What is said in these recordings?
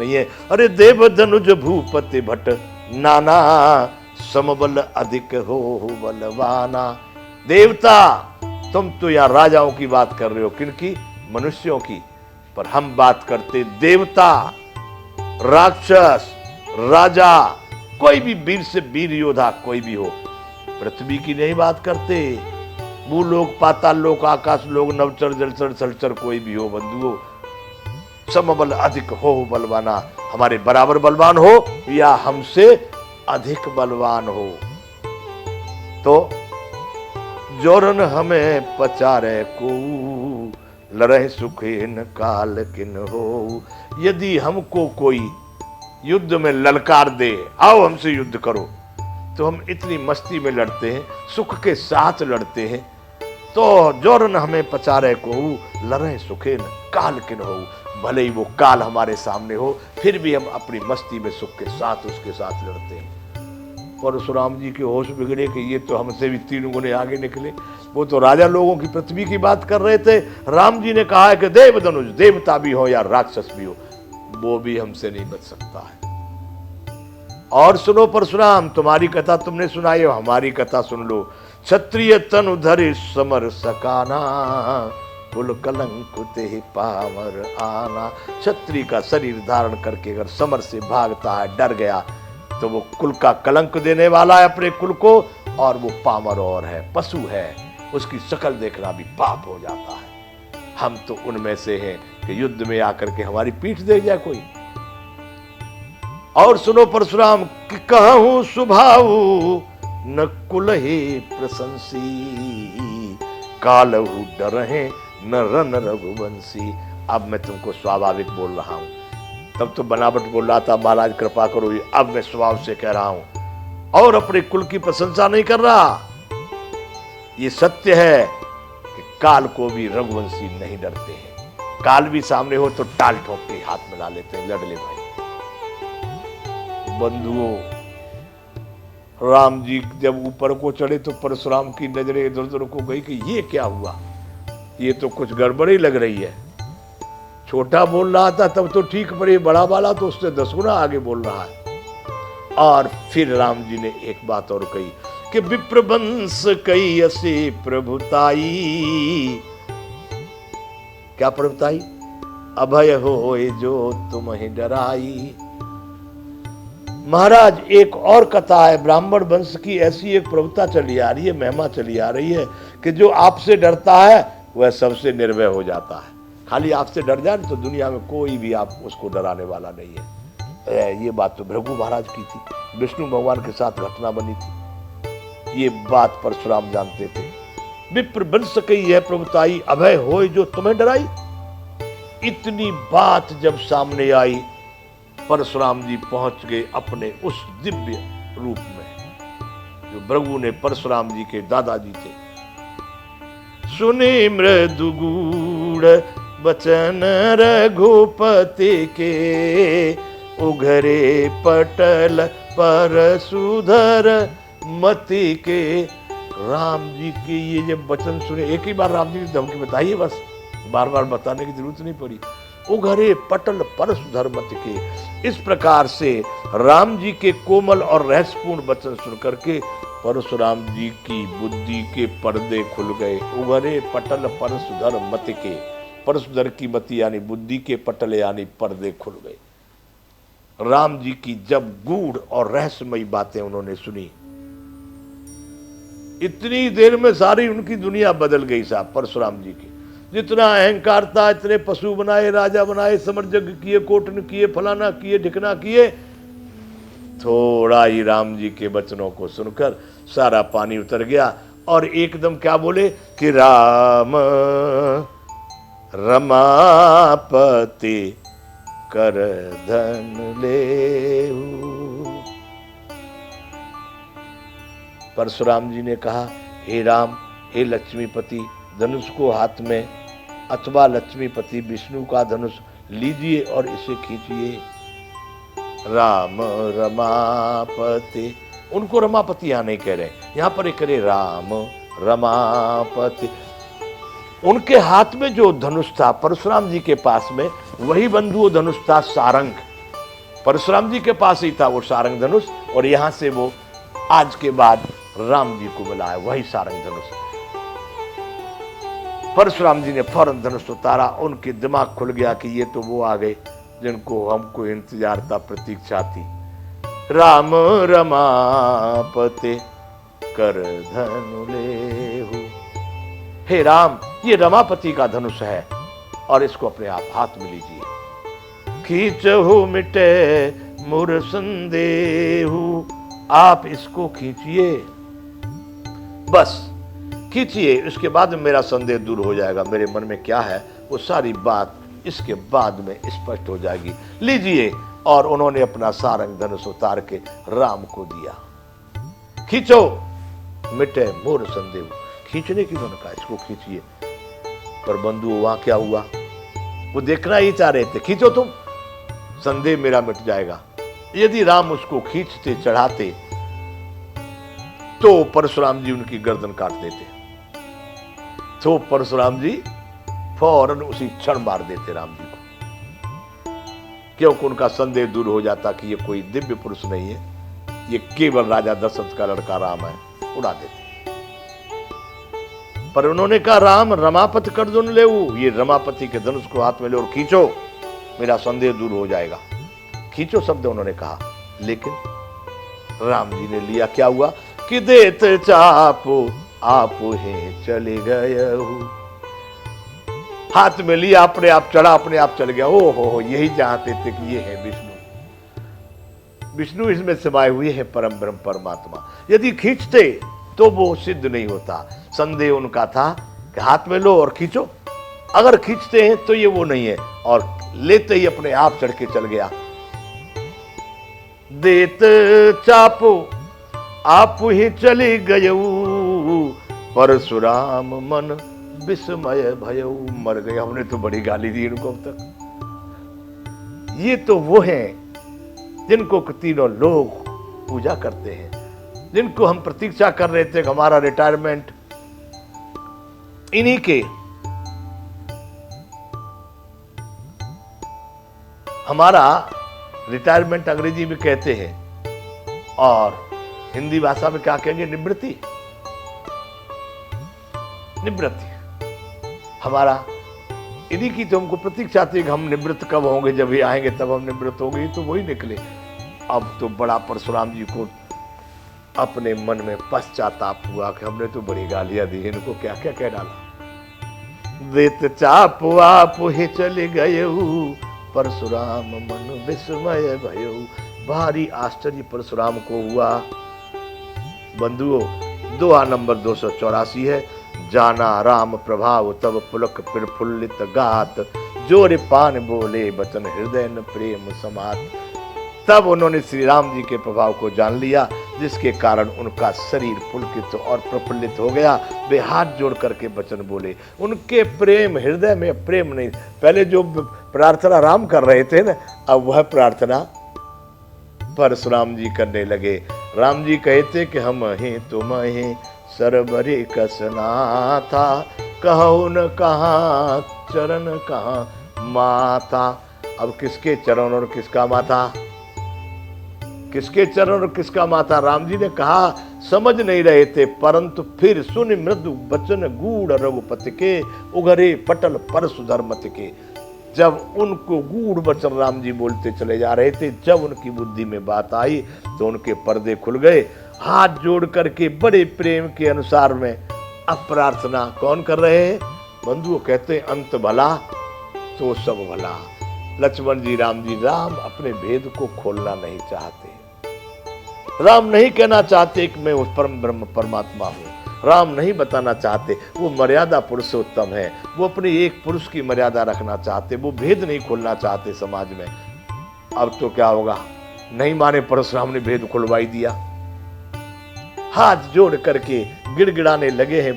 नहीं है। अरे देव धनुज भूपति भट नाना, समबल अधिक हो बलवाना। देवता, तुम तो यहाँ राजाओं की बात कर रहे हो, किनकी? मनुष्यों की। पर हम बात करते देवता, राक्षस, राजा, कोई भी वीर से वीर योद्धा कोई भी हो, पृथ्वी की नहीं बात करते। भूलोक, पाताल लोक, आकाश लोक, नवचर, जलचर, सलचर कोई भी हो बंधुओं, समबल अधिक हो बलवाना, हमारे बराबर बलवान हो या हमसे अधिक बलवान हो। तो जोरन हमें पचारे को, लरह सुखेन काल किन हो। यदि हमको कोई युद्ध में ललकार दे, आओ हमसे युद्ध करो, तो हम इतनी मस्ती में लड़ते हैं, सुख के साथ लड़ते हैं। तो जोरन हमें पचारे को, लरह सुखेन काल किन हो। भले ही वो काल हमारे सामने हो, फिर भी हम अपनी मस्ती में सुख के साथ उसके साथ लड़ते हैं। परशुराम जी के होश बिगड़े कि ये तो हमसे भी 3 गुने आगे निकले। वो तो राजा लोगों की पृथ्वी की बात कर रहे थे। राम जी ने कहा है कि देव धनुष, देवता भी हो या राक्षस भी हो, वो भी हमसे नहीं बच सकता है। और सुनो परशुराम, तुम्हारी कथा तुमने सुनाई हो, हमारी कथा सुन लो। क्षत्रिय तनु धरि समर सकाना, कुल कलंक ते पामर आना। क्षत्रिय का शरीर धारण करके अगर समर से भागता है, डर गया, तो वो कुल का कलंक देने वाला है अपने कुल को, और वो पामर और है, पशु है, उसकी शक्ल देखना भी पाप हो जाता है। हम तो उनमें से हैं कि युद्ध में आकर के हमारी पीठ दे जाए कोई। और सुनो परशुराम, कि कहूं सुभाऊ न कुल ही प्रशंसी, कालहु डरहे न रन रघुवंशी। अब मैं तुमको स्वाभाविक बोल रहा हूं, तब तो बनावट बोल रहा था, महाराज कृपा करो, अब मैं स्वभाव से कह रहा हूं और अपने कुल की प्रशंसा नहीं कर रहा। ये सत्य है कि काल को भी रघुवंशी नहीं डरते हैं। काल भी सामने हो तो टाल ठोक के हाथ में ला लेते हैं, लड़ ले भाई। बंधुओं, राम जी जब ऊपर को चढ़े तो परशुराम की नजरें इधर उधर को गई कि ये क्या हुआ, ये तो कुछ गड़बड़ी लग रही है। छोटा बोल रहा था तब तो ठीक, पर ये बड़ा वाला तो उससे 10 गुना आगे बोल रहा है। और फिर राम जी ने एक बात और कही कि विप्रवंश कई असे प्रभुताई। क्या प्रभुताई? अभय होए जो तुम्हें डराई। महाराज, एक और कथा है, ब्राह्मण वंश की ऐसी एक प्रभुता चली आ रही है, महिमा चली आ रही है कि जो आपसे डरता है वह सबसे निर्भय हो जाता है। खाली आपसे डर जाए तो दुनिया में कोई भी आप उसको डराने वाला नहीं है। ये बात तो भृगु महाराज की थी, विष्णु भगवान के साथ घटना बनी थी। ये बात परशुराम जानते थे। विप्र वंश कई है प्रभुताई, अभय होए जो तुम्हें डराई। इतनी बात जब सामने आई, परशुराम जी पहुंच गए अपने उस दिव्य रूप में जो भृगु ने परशुराम जी के दादाजी थे। सुने मृदु गूढ़ बचन रघुपति के, उघरे पटल पर सुधर मति के। राम जी के ये जब वचन सुने, एक ही बार राम जी की धमकी बताइए, बस बार बार बताने की जरूरत नहीं पड़ी। उघरे पटल पर सुधर मति के, इस प्रकार से राम जी के कोमल और रहस्यपूर्ण वचन सुन करके परशुराम जी की बुद्धि के पर्दे खुल गए। उघरे पटल पर सुधर मति के, परशुधर की मति यानी बुद्धि के पटल यानी पर्दे खुल गए। राम जी की जब गूढ़ और रहस्यमयी बातें उन्होंने सुनी, इतनी देर में सारी उनकी दुनिया बदल गई साहब। परशुराम जी की जितना अहंकार था, इतने पशु बनाए, राजा बनाए, समरजग किए, कोटन किए, फलाना किए, ढिकना किए, थोड़ा ही राम जी के वचनों को सुनकर सारा पानी उतर गया। और एकदम क्या बोले कि राम रमापति कर धन लेहु। परशुराम जी ने कहा, हे राम, हे लक्ष्मीपति, धनुष को हाथ में अथवा लक्ष्मीपति विष्णु का धनुष लीजिए और इसे खींचिए। राम रमापति, उनको रमापति यहां नहीं कह रहे, यहां पर एक करे राम रमापति। उनके हाथ में जो धनुष था परशुराम जी के पास में, वही बंधु धनुष था सारंग। परशुराम जी के पास ही था वो सारंग धनुष, और यहां से वो आज के बाद राम जी को बुलाया वही सारंग धनुष। परशुराम जी ने फौरन धनुष उतारा, उनके दिमाग खुल गया कि ये तो वो आ गए जिनको हमको इंतजार था, प्रतीक्षा थी। राम रमापते कर धनु लेहु। हे राम, ये रमापति का धनुष है और इसको अपने आप हाथ में लीजिए। खींचहु मिटे मुर संदेहु, आप इसको खींचिए, बस खींचिए, इसके बाद में मेरा संदेह दूर हो जाएगा। मेरे मन में क्या है वो सारी बात इसके बाद में स्पष्ट हो जाएगी। लीजिए। और उन्होंने अपना सारंग धनुष उतार के राम को दिया। खींचो मिटे मोर संदेह। खींचने की उन्होंने कहा इसको खींचिए, पर बंधु वहां क्या हुआ, वो देखना ही चाह रहे थे। खींचो तुम, संदेह मेरा मिट जाएगा। यदि राम उसको खींचते चढ़ाते तो परशुराम जी उनकी गर्दन काट देते, तो परशुराम जी फौरन उसी क्षण मार देते राम जी को, क्योंकि उनका संदेह दूर हो जाता कि ये कोई दिव्य पुरुष नहीं है, ये केवल राजा दशरथ का लड़का राम है, उड़ा देते। पर उन्होंने कहा राम रमापति कर धनुष ले, ये रमापति के धनुष को हाथ में ले और खींचो, मेरा संदेह दूर हो जाएगा। खींचो शब्द उन्होंने कहा, लेकिन राम जी ने लिया। क्या हुआ कि देत चापो आप ही चले गए, हाथ में लिया, अपने आप चढ़ा, अपने आप चल गया। ओ हो, यही चाहते थे कि ये है विष्णु, विष्णु इसमें समाये हुए है, परम ब्रह्म परमात्मा। यदि खींचते तो वो सिद्ध नहीं होता। संदेह उनका था कि हाथ में लो और खींचो, अगर खींचते हैं तो ये वो नहीं है, और लेते ही अपने आप चढ़ के चल गया। देत चापो आप ही चली गयऊ, परशुराम मन विस्मय भयऊ। मर गए, हमने तो बड़ी गाली दी इनको अब तक। ये तो वो हैं जिनको तीनों लोग पूजा करते हैं, जिनको हम प्रतीक्षा कर रहे थे कि हमारा रिटायरमेंट इन्हीं के, हमारा रिटायरमेंट अंग्रेजी में कहते हैं, और हिंदी भाषा में क्या कहेंगे, निवृत्ति। निवृत्ति हमारा इन्हीं की तो हमको प्रतीक्षा थी कि हम निवृत्त कब होंगे, जब ये आएंगे तब हम निवृत्त होंगे, तो वही निकले। अब तो बड़ा परशुराम जी को अपने मन में पश्चाताप हुआ कि हमने तो बड़ी गालियां दी, इनको क्या क्या कह डाला। देत चाप आप ही चले गए, परशुराम मन विस्मय भयो। भारी आश्चर्य परशुराम को हुआ। बंधुओं, दोहा नंबर 284 है। जाना राम प्रभाव तब पुलक प्रफुल्लित गात, जोर पान बोले बचन हृदय न प्रेम समात। तब उन्होंने श्री राम जी के प्रभाव को जान लिया, जिसके कारण उनका शरीर पुलकित और प्रफुल्लित हो गया। वे हाथ जोड़ करके वचन बोले। उनके प्रेम, हृदय में प्रेम नहीं, पहले जो प्रार्थना राम कर रहे थे ना, अब वह प्रार्थना परशुराम जी करने लगे। राम जी कहते कि हम ही तुम ही सरबरे कसना था, कहो न कहाँ चरण कहाँ माथा। अब किसके चरण और किसका माथा, किसके चरण और किसका माथा, राम जी ने कहा समझ नहीं रहे थे, परंतु फिर सुन मृदु बचन गूढ़ रघुपति के, उघरे पटल परशु धर्मत के। जब उनको गूढ़ वचन राम जी बोलते चले जा रहे थे, जब उनकी बुद्धि में बात आई तो उनके पर्दे खुल गए। हाथ जोड़ करके बड़े प्रेम के अनुसार में अब प्रार्थना कौन कर रहे हैं? बंधुओं कहते हैं अंत भला तो सब भला। लक्ष्मण जी, राम जी, राम अपने भेद को खोलना नहीं चाहते। राम नहीं कहना चाहते कि मैं उस परम ब्रह्म परमात्मा हूँ। राम नहीं बताना चाहते वो मर्यादा पुरुषोत्तम है। वो अपने एक पुरुष की मर्यादा रखना चाहते, वो भेद नहीं खोलना चाहते समाज में। अब तो क्या होगा, नहीं माने परशुराम ने भेद खुलवाई दिया। हाथ जोड़ करके गिड़गिड़ाने लगे हैं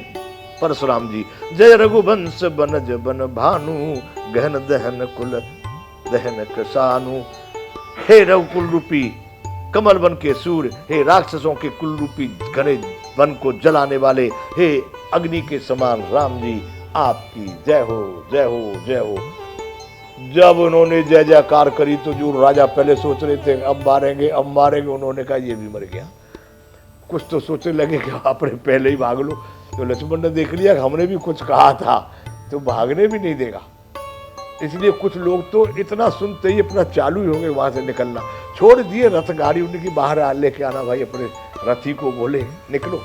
परशुराम जी। जय रघुवंश बनज बन भानु, गहन दहन कुल दहन कृषानु। हे रघुकुल रूपी कमल वन के सूर्य, हे राक्षसों के कुल रूपी घने वन को जलाने वाले, हे अग्नि के समान राम जी, आपकी जय हो जय हो जय हो। जब उन्होंने जय जयकार करी तो जो राजा पहले सोच रहे थे अब मारेंगे अब मारेंगे, उन्होंने कहा ये भी मर गया। कुछ तो सोचने लगे कि अपने पहले ही भाग लो। तो लक्ष्मण ने देख लिया कि हमने भी कुछ कहा था तो भागने भी नहीं देगा, इसलिए कुछ लोग तो इतना सुनते ही अपना चालू ही होंगे वहां से निकलना। छोड़ दिए रथ गाड़ी उनकी, बाहर लेके आना भाई, अपने रथी को बोले निकलो।